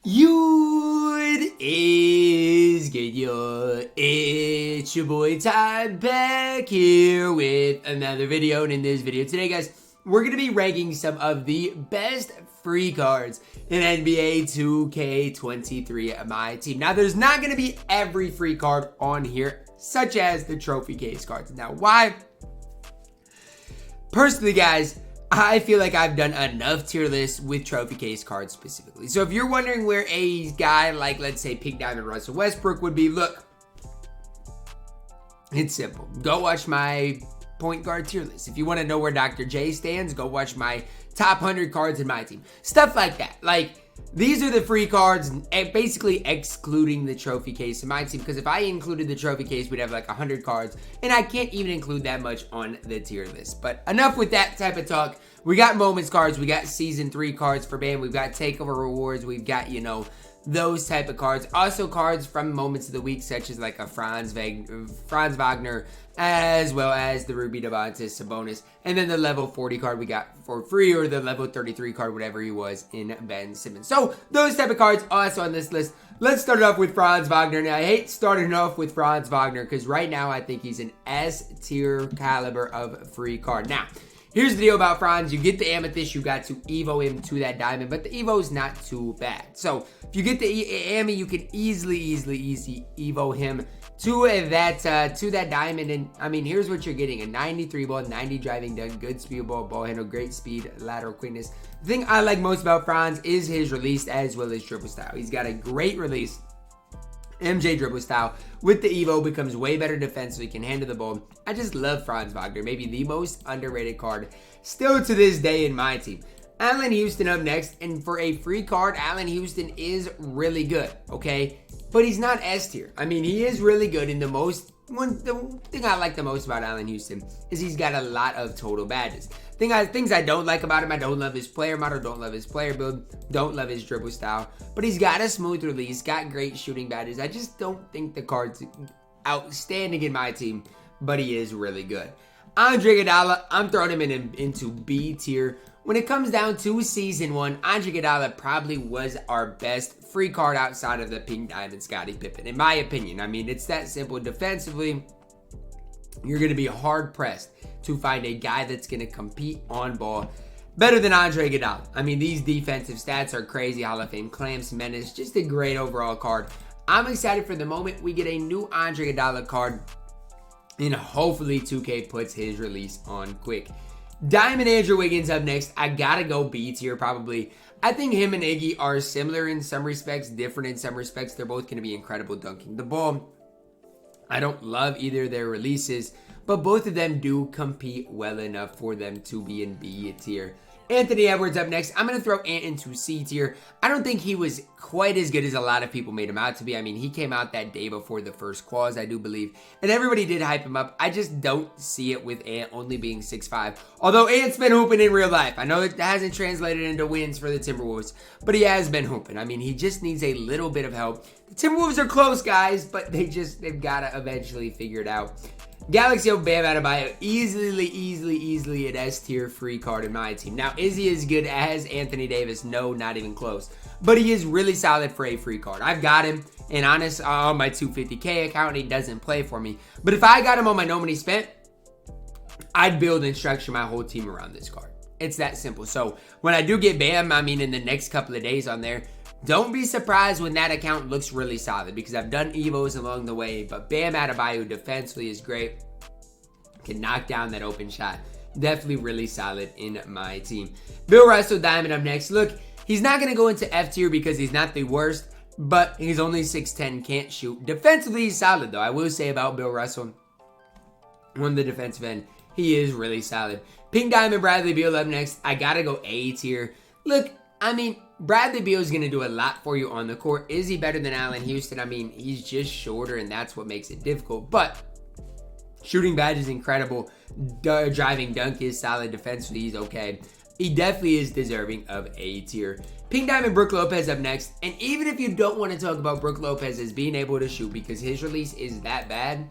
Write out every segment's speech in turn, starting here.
What is good, yo? It's your boy Ty back here with another video. And in this video today, guys, we're going to be ranking some of the best free cards in NBA 2K23 MyTEAM. Now, there's not going to be every free card on here, such as the trophy case cards. Now, why? Personally, guys, I feel like I've done enough tier lists with trophy case cards specifically. So if you're wondering where a guy like, let's say, Pink Diamond Russell Westbrook would be, look, it's simple. Go watch my point guard tier list. If you want to know where Dr. J stands, go watch my top 100 cards in my team. Stuff like that. Like, these are the free cards, basically excluding the trophy case in my team, because if I included the trophy case, we'd have like 100 cards, and I can't even include that much on the tier list. But enough with that type of talk. We got moments cards, we got season 3 cards for BAM, we've got takeover rewards, we've got, you know, those type of cards. Also cards from moments of the week, such as like a Franz Wagner, as well as the Ruby Domantas Sabonis, and then the level 40 card we got for free, or the level 33 card, whatever he was, in Ben Simmons. So those type of cards also on this list. Let's start off with Franz Wagner. Now, I hate starting off with Franz Wagner because right now I think he's an S tier caliber of free card. Now, here's the deal about Franz. You get the Amethyst, you got to Evo him to that Diamond, but the Evo is not too bad. So if you get the Ami, you can easily Evo him to that Diamond. And I mean, here's what you're getting: a 93 ball, 90 driving dunk, good speed ball handle, great speed, lateral quickness. The thing I like most about Franz is his release as well as dribble style. He's got a great release. MJ dribble style with the Evo becomes way better defensively, can handle the ball. I just love Franz Wagner, maybe the most underrated card still to this day in my team. Allen Houston up next, and for a free card, Allen Houston is really good, okay? But he's not S tier. I mean, he is really good, and the thing I like the most about Allen Houston is he's got a lot of total badges. Things I don't like about him: I don't love his player model, don't love his player build, don't love his dribble style, but he's got a smooth release, got great shooting badges. I just don't think the card's outstanding in my team, but he is really good. Andre Iguodala, I'm throwing him into B tier. When it comes down to Season 1, Andre Iguodala probably was our best free card outside of the Pink Diamond Scottie Pippen, in my opinion. I mean, it's that simple. Defensively, you're going to be hard-pressed to find a guy that's going to compete on ball better than Andre Iguodala. I mean, these defensive stats are crazy. Hall of Fame clamps, menace, just a great overall card. I'm excited for the moment we get a new Andre Iguodala card, and hopefully 2K puts his release on quick. Diamond Andrew Wiggins up next. I gotta go B tier probably. I think him and Iggy are similar in some respects, different in some respects. They're both going to be incredible dunking the ball. I don't love either of their releases, but both of them do compete well enough for them to be in B tier. Anthony Edwards up next. I'm going to throw Ant into C tier. I don't think he was quite as good as a lot of people made him out to be. I mean, he came out that day before the first clause, I do believe, and everybody did hype him up. I just don't see it with Ant only being 6'5", although Ant's been hooping in real life. I know it hasn't translated into wins for the Timberwolves, but he has been hooping. I mean, he just needs a little bit of help. The Timberwolves are close, guys, but they've got to eventually figure it out. Galaxy of Bam Adebayo, easily an S tier free card in my team. Now, is he as good as Anthony Davis? No, not even close. But he is really solid for a free card. I've got him, and honest, on my 250K account, he doesn't play for me. But if I got him on my No Money Spent, I'd build and structure my whole team around this card. It's that simple. So when I do get Bam, I mean, in the next couple of days on there, don't be surprised when that account looks really solid, because I've done Evos along the way, but Bam Adebayo defensively is great. Can knock down that open shot. Definitely really solid in my team. Bill Russell Diamond up next. Look, he's not going to go into F tier because he's not the worst, but he's only 6'10", can't shoot. Defensively, he's solid, though. I will say about Bill Russell, on the defensive end, he is really solid. Pink Diamond Bradley Beal up next. I got to go A tier. Look, I mean, Bradley Beal is going to do a lot for you on the court. Is he better than Allen Houston? I mean, he's just shorter, and that's what makes it difficult. But shooting badge is incredible. Driving dunk is solid. Defensively, he's okay. He definitely is deserving of A tier. Pink Diamond Brook Lopez up next. And even if you don't want to talk about Brook Lopez as being able to shoot because his release is that bad,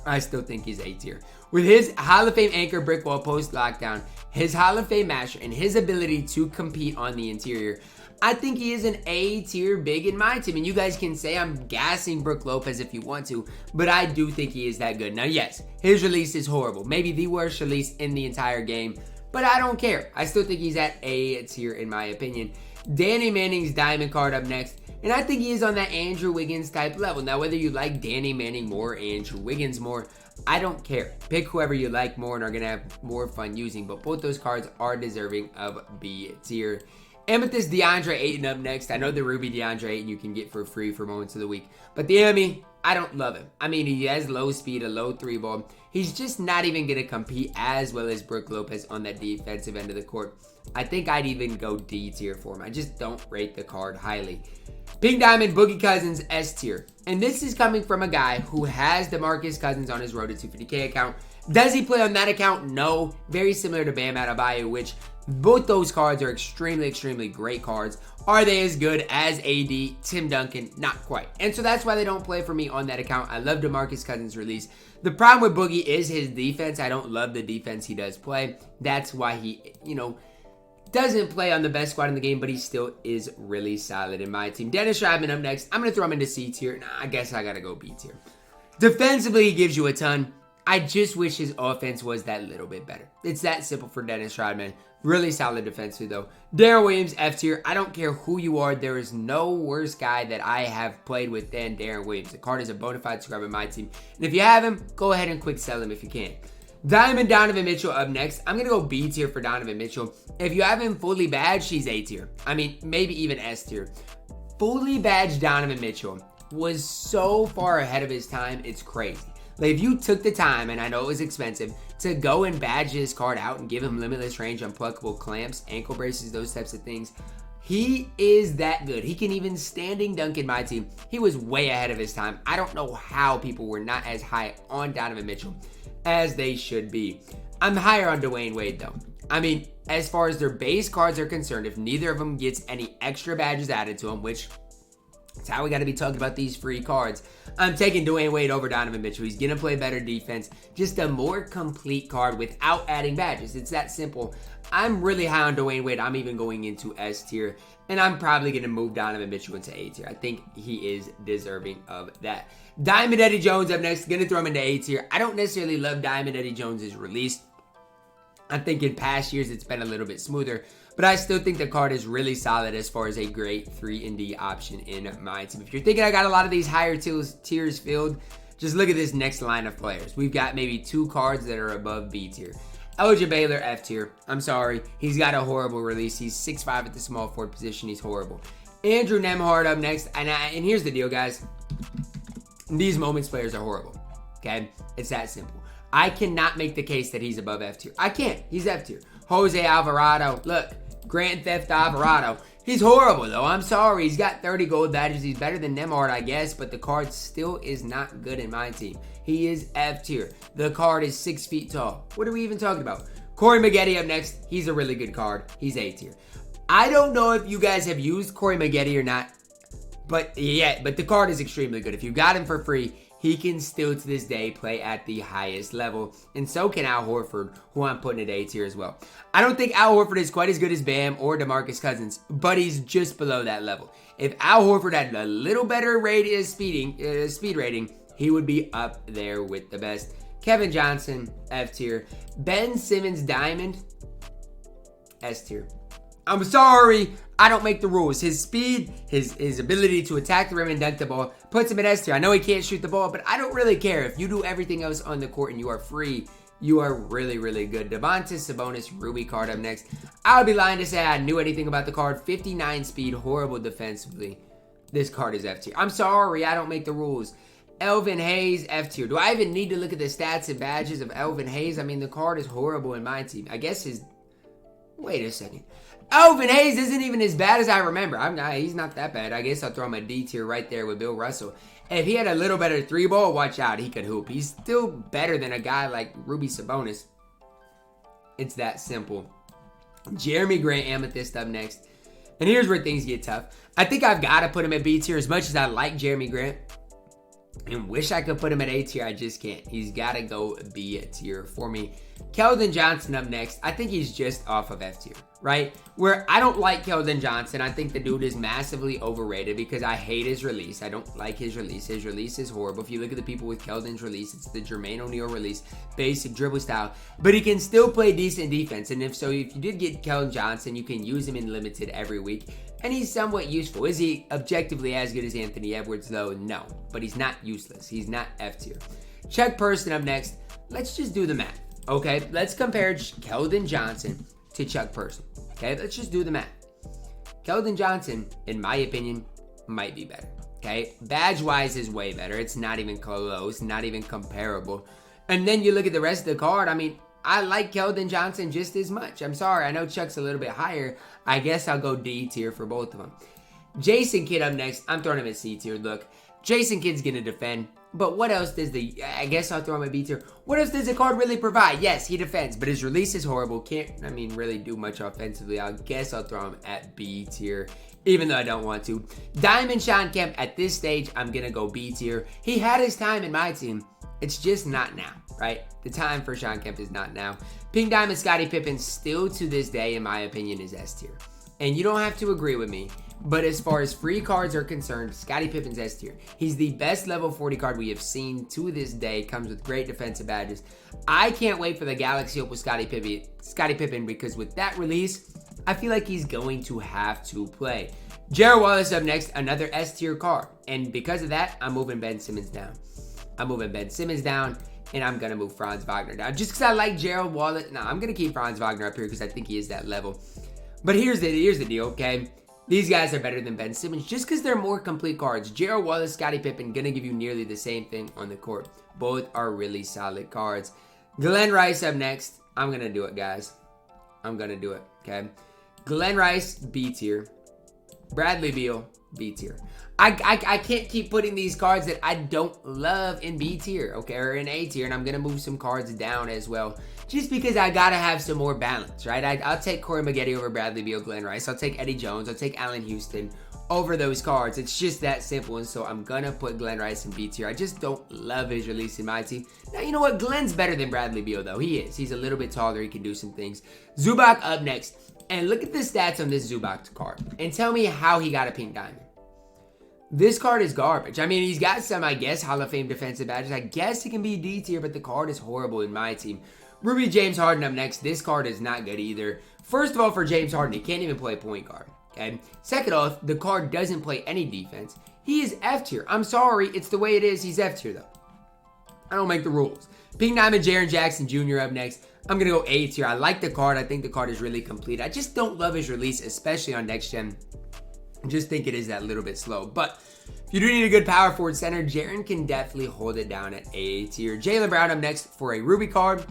I still think he's A tier. With his Hall of Fame anchor brick wall post lockdown, his Hall of Fame masher, and his ability to compete on the interior, I think he is an A tier big in my team. And you guys can say I'm gassing Brook Lopez if you want to, but I do think he is that good. Now, yes, his release is horrible. Maybe the worst release in the entire game, but I don't care. I still think he's at A tier in my opinion. Danny Manning's diamond card up next. And I think he is on that Andrew Wiggins type level. Now, whether you like Danny Manning more, Andrew Wiggins more, I don't care. Pick whoever you like more and are going to have more fun using. But both those cards are deserving of B tier. Amethyst DeAndre Ayton up next. I know the Ruby DeAndre Ayton you can get for free for moments of the week. But the Emmy, I don't love him. I mean, he has low speed, a low 3-ball. He's just not even going to compete as well as Brook Lopez on that defensive end of the court. I think I'd even go D tier for him. I just don't rate the card highly. Pink Diamond Boogie Cousins S tier. And this is coming from a guy who has DeMarcus Cousins on his Road to 250K account. Does he play on that account? No. Very similar to Bam Adebayo, which both those cards are extremely great cards. Are they as good as AD, Tim Duncan? Not quite. And so that's why they don't play for me on that account. I love DeMarcus Cousins' release. The problem with Boogie is his defense. I don't love the defense he does play. That's why he, doesn't play on the best squad in the game, but he still is really solid in my team. Dennis Rodman up next. I'm going to throw him into C tier. Nah, I guess I got to go B tier. Defensively, he gives you a ton. I just wish his offense was that little bit better. It's that simple for Dennis Rodman. Really solid defensively, though. Darren Williams, F tier. I don't care who you are. There is no worse guy that I have played with than Darren Williams. The card is a bona fide scrub in my team. And if you have him, go ahead and quick sell him if you can. Diamond Donovan Mitchell up next. I'm going to go B tier for Donovan Mitchell. If you have him fully badged, he's A tier. I mean, maybe even S tier. Fully badged Donovan Mitchell was so far ahead of his time, it's crazy. Like, if you took the time, and I know it was expensive, to go and badge his card out and give him limitless range, unpluckable clamps, ankle braces, those types of things, he is that good. He can even standing dunk in my team. He was way ahead of his time. I don't know how people were not as high on Donovan Mitchell as they should be. I'm higher on Dwayne Wade, though. I mean, as far as their base cards are concerned, if neither of them gets any extra badges added to them, which that's how we got to be talking about these free cards, I'm taking Dwayne Wade over Donovan Mitchell. He's going to play better defense. Just a more complete card without adding badges. It's that simple. I'm really high on Dwayne Wade. I'm even going into S tier. And I'm probably going to move Donovan Mitchell into A tier. I think he is deserving of that. Diamond Eddie Jones up next. Going to throw him into A tier. I don't necessarily love Diamond Eddie Jones' release. I think in past years it's been a little bit smoother. But I still think the card is really solid as far as a great 3-and-D option in my team. If you're thinking I got a lot of these higher tiers filled, just look at this next line of players. We've got maybe 2 cards that are above B tier. Elgin Baylor, F tier. I'm sorry. He's got a horrible release. He's 6'5" at the small forward position. He's horrible. Andrew Nembhard up next. And here's the deal, guys. These moments players are horrible. Okay? It's that simple. I cannot make the case that he's above F tier. I can't. He's F tier. Jose Alvarado. Look. Grand Theft Alvarado. He's horrible, though. I'm sorry. He's got 30 gold badges. He's better than Nembhard, I guess, but the card still is not good in my team. He is F tier. The card is 6 feet tall. What are we even talking about? Corey Maggette up next. He's a really good card. He's A tier. I don't know if you guys have used Corey Maggette or not, but the card is extremely good. If you got him for free, he can still to this day play at the highest level. And so can Al Horford, who I'm putting at A tier as well. I don't think Al Horford is quite as good as Bam or DeMarcus Cousins, but he's just below that level. If Al Horford had a little better speed rating, he would be up there with the best. Kevin Johnson, F tier. Ben Simmons Diamond, S tier. I'm sorry, I don't make the rules. His speed, his ability to attack the rim and dunk the ball puts him at S tier. I know he can't shoot the ball, but I don't really care. If you do everything else on the court and you are free, you are really good. Domantas Sabonis Ruby card up next. I would be lying to say I knew anything about the card. 59 speed, horrible defensively. This card is F tier. I'm sorry, I don't make the rules. Elvin Hayes, F tier. Do I even need to look at the stats and badges of Elvin Hayes? I mean, the card is horrible in my team. I guess wait a second. Elvin Hayes isn't even as bad as I remember. He's not that bad. I guess I'll throw him a D tier right there with Bill Russell. If he had a little better 3-ball, watch out. He could hoop. He's still better than a guy like Ruby Sabonis. It's that simple. Jeremy Grant, Amethyst up next. And here's where things get tough. I think I've got to put him at B tier. As much as I like Jeremy Grant and wish I could put him at A tier, I just can't. He's got to go B tier for me. Keldon Johnson up next. I think he's just off of F tier. right? Where I don't like Keldon Johnson. I think the dude is massively overrated because I hate his release. I don't like his release. His release is horrible. If you look at the people with Keldon's release, it's the Jermaine O'Neal release, basic dribble style, but he can still play decent defense. And if you did get Keldon Johnson, you can use him in limited every week, and he's somewhat useful. Is he objectively as good as Anthony Edwards, though? No, but he's not useless. He's not F tier. Chuck Person up next. Let's just do the math, okay? Let's compare Keldon Johnson to Chuck Person, okay? Let's just do the math. Keldon Johnson, in my opinion, might be better, okay? Badge-wise is way better. It's not even close, not even comparable. And then you look at the rest of the card. I mean, I like Keldon Johnson just as much. I'm sorry. I know Chuck's a little bit higher. I guess I'll go D tier for both of them. Jason Kidd up next. I'm throwing him at C tier. Look, Jason Kidd's going to defend. But what else does I guess I'll throw him at B tier. What else does the card really provide? Yes, he defends, but his release is horrible. Can't, really do much offensively. I guess I'll throw him at B tier, even though I don't want to. Diamond Sean Kemp, at this stage, I'm going to go B tier. He had his time in my team. It's just not now, right? The time for Sean Kemp is not now. Pink Diamond Scottie Pippen, still to this day, in my opinion, is S tier. And you don't have to agree with me, but as far as free cards are concerned, Scottie Pippen's S tier. He's the best level 40 card we have seen to this day. Comes with great defensive badges. I can't wait for the Galaxy Opal Scottie Pippen, because with that release, I feel like he's going to have to play. Gerald Wallace up next, another S tier card. And because of that, I'm moving Ben Simmons down. I'm moving Ben Simmons down, and I'm going to move Franz Wagner down. Just because I like Gerald Wallace. No, I'm going to keep Franz Wagner up here because I think he is that level. But here's the deal, okay? These guys are better than Ben Simmons just because they're more complete cards. Gerald Wallace, Scottie Pippen, going to give you nearly the same thing on the court. Both are really solid cards. Glenn Rice up next. I'm going to do it, guys. I'm going to do it, okay? Glenn Rice, B tier. Bradley Beal, B tier. I can't keep putting these cards that I don't love in B tier, okay, or in A tier, and I'm going to move some cards down as well, just because I got to have some more balance, right? I'll take Corey Maggette over Bradley Beal, Glenn Rice. I'll take Eddie Jones. I'll take Allen Houston over those cards. It's just that simple, and so I'm going to put Glenn Rice in B tier. I just don't love his release in my team. Now, you know what? Glenn's better than Bradley Beal, though. He is. He's a little bit taller. He can do some things. Zubac up next. And look at the stats on this Zubac card, and tell me how he got a pink diamond. This card is garbage. I mean, he's got some, I guess, Hall of Fame defensive badges. I guess he can be D tier, but the card is horrible in my team. Ruby James Harden up next. This card is not good either. First of all, for James Harden, he can't even play point guard. Okay. Second off, the card doesn't play any defense. He is F tier. I'm sorry, it's the way it is. He's F tier though. I don't make the rules. Pink Diamond Jaren Jackson Jr. up next. I'm gonna go A tier. I like the card. I think the card is really complete. I just don't love his release, especially on next gen. I just think it is that little bit slow. But if you do need a good power forward center, Jaren can definitely hold it down at A tier. Jaylen Brown up next for a Ruby card.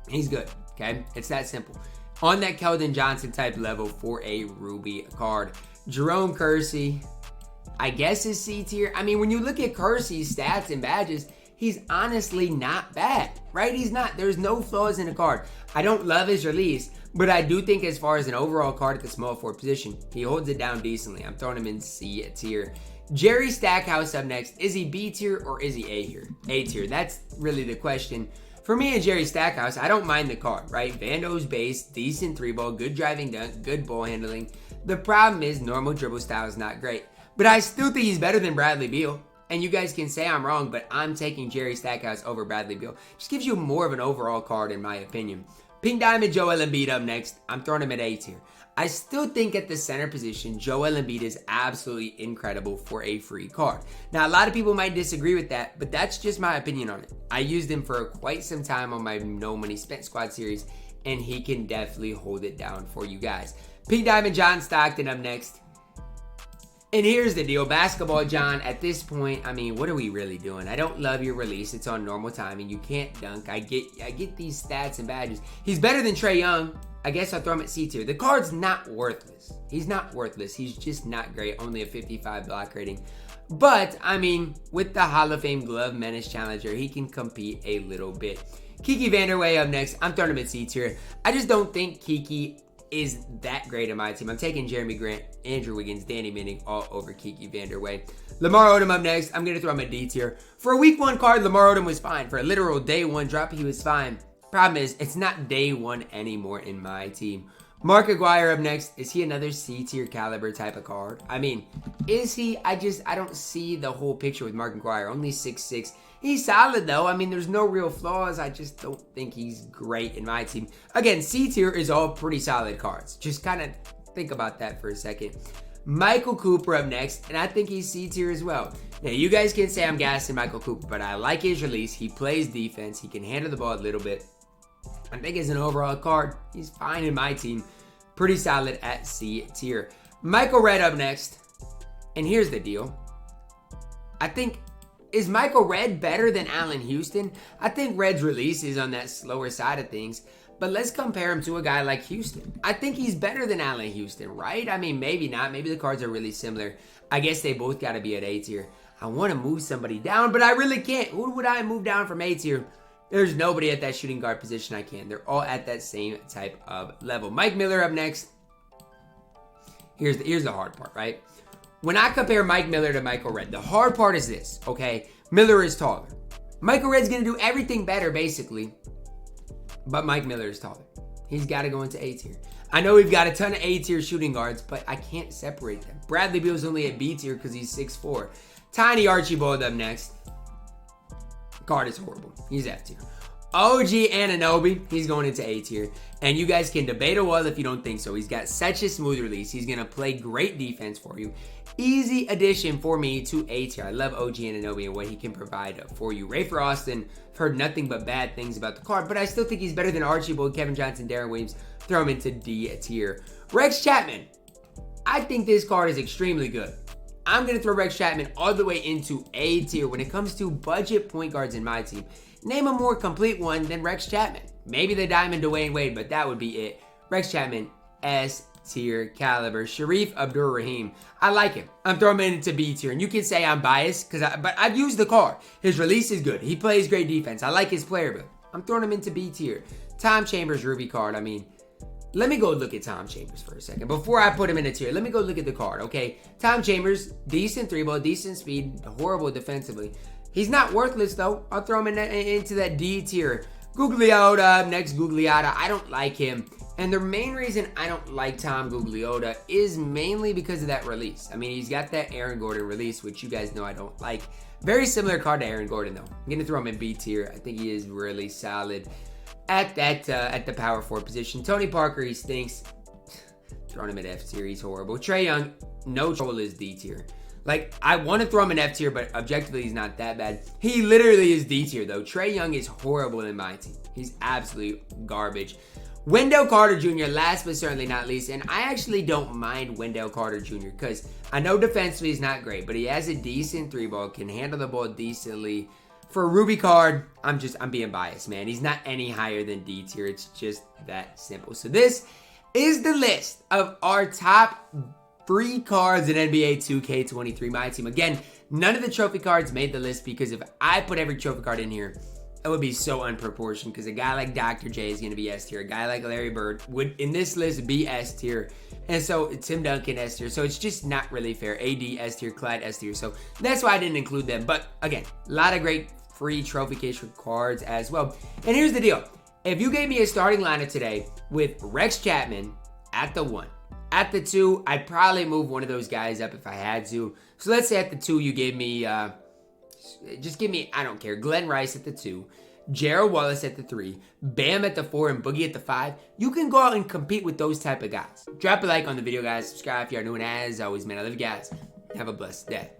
He's good, okay? It's that simple. On that Keldon Johnson type level for a Ruby card. Jerome Kersey, I guess is C tier. I mean, when you look at Kersey's stats and badges, he's honestly not bad, right? He's not. There's no flaws in the card. I don't love his release, but I do think as far as an overall card at the small forward position, he holds it down decently. I'm throwing him in C tier. Jerry Stackhouse up next. Is he B tier or is he A tier? A tier. That's really the question. For me and Jerry Stackhouse, I don't mind the card, right? Vando's base, decent 3-ball, good driving dunk, good ball handling. The problem is normal dribble style is not great. But I still think he's better than Bradley Beal. And you guys can say I'm wrong, but I'm taking Jerry Stackhouse over Bradley Beal. Just gives you more of an overall card in my opinion. Pink Diamond Joel Embiid up next. I'm throwing him at A tier. I still think at the center position, Joel Embiid is absolutely incredible for a free card. Now, a lot of people might disagree with that, but that's just my opinion on it. I used him for quite some time on my No Money Spent Squad series, and he can definitely hold it down for you guys. Pink Diamond John Stockton up next. And here's the deal, Basketball John, at this point, I mean, what are we really doing? I don't love your release. It's on normal timing. You can't dunk. I get these stats and badges. He's better than Trae Young. I guess I'll throw him at C tier. The card's not worthless. He's not worthless. He's just not great. Only a 55 block rating. But, I mean, with the Hall of Fame Glove Menace Challenger, he can compete a little bit. Kiki Vanderway up next. I'm throwing him at C tier. I just don't think Kiki is that great in my team. I'm taking Jeremy Grant, Andrew Wiggins, Danny Manning all over Kiki Vanderway. Lamar Odom up next. I'm going to throw him at D tier. For a week 1 card, Lamar Odom was fine. For a literal day 1 drop, he was fine. Problem is, it's not day 1 anymore in my team. Mark Aguirre up next. Is he another C tier caliber type of card? I mean, is he? I don't see the whole picture with Mark Aguirre. Only 6'6". He's solid though. I mean, there's no real flaws. I just don't think he's great in my team. Again, C tier is all pretty solid cards. Just kind of think about that for a second. Michael Cooper up next, and I think he's C tier as well. Now, you guys can say I'm gassing Michael Cooper, but I like his release. He plays defense. He can handle the ball a little bit. I think as an overall card, he's fine in my team. Pretty solid at C tier. Michael Redd up next. And here's the deal. I think, is Michael Redd better than Allen Houston? I think Redd's release is on that slower side of things. But let's compare him to a guy like Houston. I think he's better than Allen Houston, right? I mean, maybe not. Maybe the cards are really similar. I guess they both got to be at A tier. I want to move somebody down, but I really can't. Who would I move down from A tier? There's nobody at that shooting guard position I can. They're all at that same type of level. Mike Miller up next. Here's the hard part, right? When I compare Mike Miller to Michael Redd, the hard part is this, okay? Miller is taller. Michael Redd's going to do everything better, basically. But Mike Miller is taller. He's got to go into A tier. I know we've got a ton of A tier shooting guards, but I can't separate them. Bradley Beal's only at B tier because he's 6'4". Tiny Archibald up next. Card is horrible. He's F tier. OG Anunoby, he's going into A tier. And you guys can debate a wall if you don't think so. He's got such a smooth release. He's going to play great defense for you. Easy addition for me to A tier. I love OG Anunoby and what he can provide for you. Rafer Austin, I've heard nothing but bad things about the card, but I still think he's better than Archibald, Kevin Johnson, Darren Williams. Throw him into D tier. Rex Chapman, I think this card is extremely good. I'm going to throw Rex Chapman all the way into A tier when it comes to budget point guards in my team. Name a more complete one than Rex Chapman. Maybe the Diamond Dwayne Wade, but that would be it. Rex Chapman, S tier caliber. Sharif Abdur-Rahim, I like him. I'm throwing him into B tier, and you can say I'm biased, but I've used the card. His release is good. He plays great defense. I like his player build. I'm throwing him into B tier. Tom Chambers Ruby card. I mean, let me go look at Tom Chambers for a second. Before I put him in a tier, let me go look at the card, okay? Tom Chambers, decent 3-ball, decent speed, horrible defensively. He's not worthless, though. I'll throw him into that D tier. Gugliotta, next Gugliotta. I don't like him. And the main reason I don't like Tom Gugliotta is mainly because of that release. I mean, he's got that Aaron Gordon release, which you guys know I don't like. Very similar card to Aaron Gordon, though. I'm going to throw him in B tier. I think he is really solid at the power forward position. Tony Parker, he stinks. Throwing him at F tier, he's horrible. Trae Young, no trouble, is D tier. Like, I want to throw him in F tier, but objectively, he's not that bad. He literally is D tier, though. Trae Young is horrible in my team. He's absolute garbage. Wendell Carter Jr., last but certainly not least, and I actually don't mind Wendell Carter Jr. because I know defensively he's not great, but he has a decent 3-ball, can handle the ball decently. For a Ruby card, I'm being biased, man. He's not any higher than D tier. It's just that simple. So this is the list of our top 3 cards in NBA 2K23 MyTEAM. Again, none of the trophy cards made the list because if I put every trophy card in here, it would be so unproportioned because a guy like Dr. J is going to be S tier. A guy like Larry Bird would, in this list, be S tier. And so Tim Duncan S tier. So it's just not really fair. AD S tier, Clyde S tier. So that's why I didn't include them. But again, a lot of great free trophy case cards as well. And here's the deal. If you gave me a starting lineup today with Rex Chapman at the 1, at the 2, I'd probably move one of those guys up if I had to. So let's say at the 2, you gave me, just give me, I don't care, Glenn Rice at the 2, Gerald Wallace at the 3, Bam at the 4, and Boogie at the 5. You can go out and compete with those type of guys. Drop a like on the video, guys. Subscribe if you're new, and as always, man, I love you guys. Have a blessed day.